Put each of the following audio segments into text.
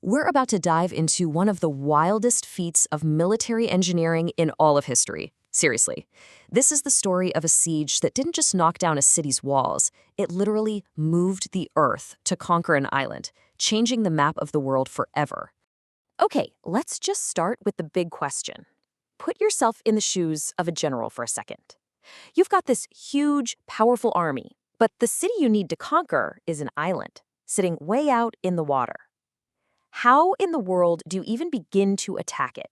We're about to dive into one of the wildest feats of military engineering in all of history. Seriously. This is the story of a siege that didn't just knock down a city's walls, it literally moved the earth to conquer an island, changing the map of the world forever. Okay, let's just start with the big question. Put yourself in the shoes of a general for a second. You've got this huge, powerful army, but the city you need to conquer is an island, sitting way out in the water. How in the world do you even begin to attack it?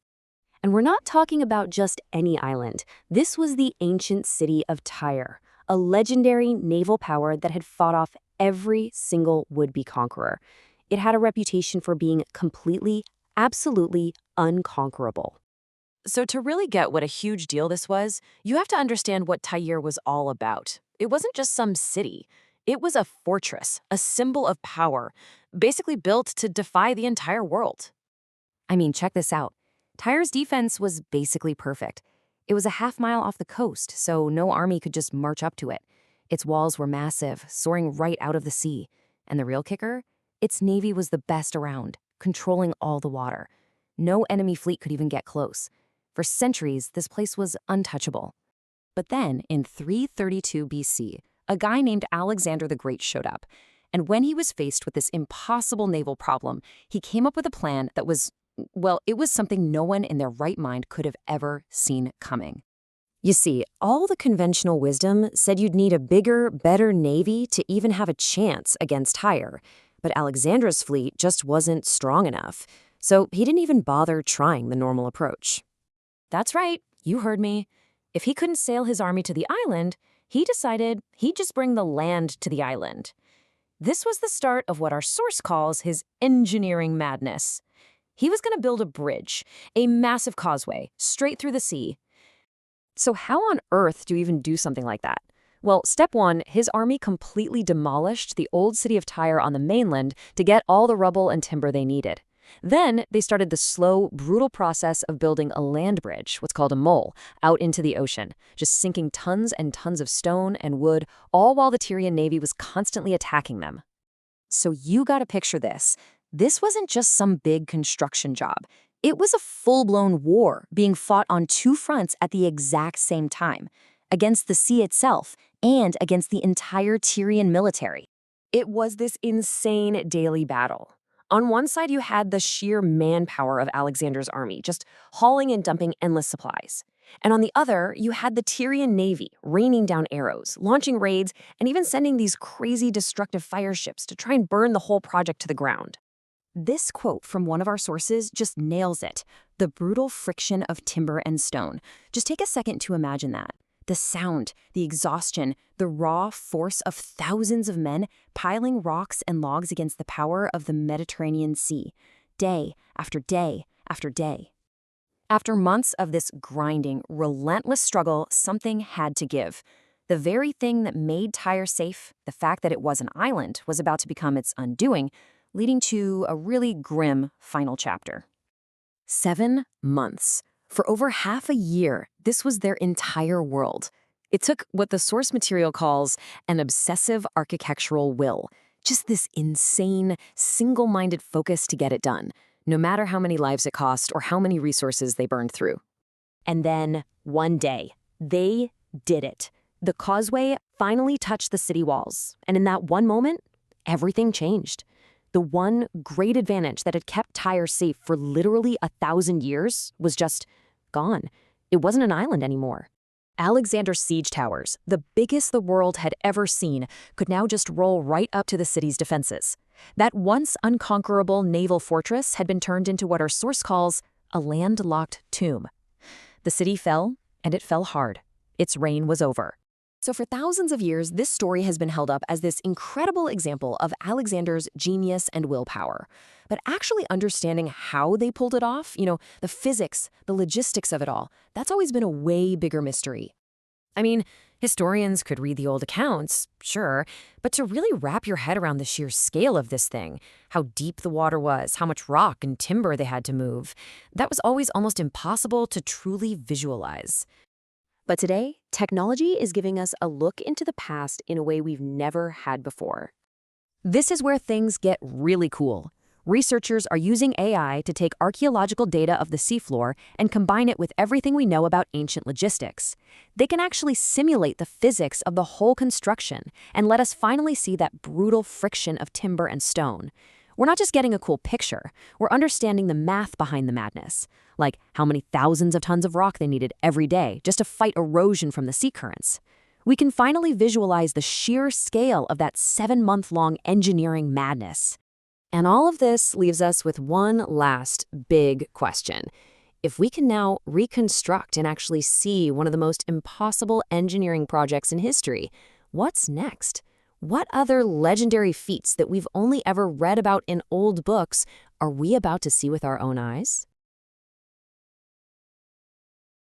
And we're not talking about just any island. This was the ancient city of Tyre, a legendary naval power that had fought off every single would-be conqueror. It had a reputation for being completely, absolutely unconquerable. So to really get what a huge deal this was, you have to understand what Tyre was all about. It wasn't just some city. It was a fortress, a symbol of power, basically built to defy the entire world. I mean, check this out. Tyre's defense was basically perfect. It was a half-mile off the coast, so no army could just march up to it. Its walls were massive, soaring right out of the sea. And the real kicker? Its navy was the best around, controlling all the water. No enemy fleet could even get close. For centuries, this place was untouchable. But then, in 332 BC, a guy named Alexander the Great showed up. And when he was faced with this impossible naval problem, he came up with a plan that was, well, it was something no one in their right mind could have ever seen coming. You see, all the conventional wisdom said you'd need a bigger, better navy to even have a chance against Tyre. But Alexander's fleet just wasn't strong enough, so he didn't even bother trying the normal approach. That's right, you heard me. If he couldn't sail his army to the island, he decided he'd just bring the land to the island. This was the start of what our source calls his engineering madness. He was going to build a bridge, a massive causeway, straight through the sea. So how on earth do you even do something like that? Well, step one, his army completely demolished the old city of Tyre on the mainland to get all the rubble and timber they needed. Then they started the slow, brutal process of building a land bridge, what's called a mole, out into the ocean, just sinking tons and tons of stone and wood, all while the Tyrian navy was constantly attacking them. So you gotta picture this. This wasn't just some big construction job. It was a full-blown war being fought on two fronts at the exact same time, against the sea itself and against the entire Tyrian military. It was this insane daily battle. On one side, you had the sheer manpower of Alexander's army, just hauling and dumping endless supplies. And on the other, you had the Tyrian navy raining down arrows, launching raids, and even sending these crazy destructive fire ships to try and burn the whole project to the ground. This quote from one of our sources just nails it. The brutal friction of timber and stone. Just take a second to imagine that. The sound, the exhaustion, the raw force of thousands of men piling rocks and logs against the power of the Mediterranean Sea, day after day after day. After months of this grinding, relentless struggle, something had to give. The very thing that made Tyre safe, the fact that it was an island, was about to become its undoing, leading to a really grim final chapter. 7 months. For over half a year, this was their entire world. It took what the source material calls an obsessive architectural will, just this insane, single-minded focus to get it done, no matter how many lives it cost or how many resources they burned through. And then, one day, they did it. The causeway finally touched the city walls, and in that one moment, everything changed. The one great advantage that had kept Tyre safe for literally 1,000 years was just gone. It wasn't an island anymore. Alexander's siege towers, the biggest the world had ever seen, could now just roll right up to the city's defenses. That once unconquerable naval fortress had been turned into what our source calls a landlocked tomb. The city fell, and it fell hard. Its reign was over. So for thousands of years, this story has been held up as this incredible example of Alexander's genius and willpower. But actually understanding how they pulled it off, the physics, the logistics of it all, that's always been a way bigger mystery. I mean, historians could read the old accounts, sure, but to really wrap your head around the sheer scale of this thing, how deep the water was, how much rock and timber they had to move, that was always almost impossible to truly visualize. But today, technology is giving us a look into the past in a way we've never had before. This is where things get really cool. Researchers are using AI to take archaeological data of the seafloor and combine it with everything we know about ancient logistics. They can actually simulate the physics of the whole construction and let us finally see that brutal friction of timber and stone. We're not just getting a cool picture, we're understanding the math behind the madness, like how many thousands of tons of rock they needed every day just to fight erosion from the sea currents. We can finally visualize the sheer scale of that 7-month-long engineering madness. And all of this leaves us with one last big question. If we can now reconstruct and actually see one of the most impossible engineering projects in history, what's next? What other legendary feats that we've only ever read about in old books are we about to see with our own eyes?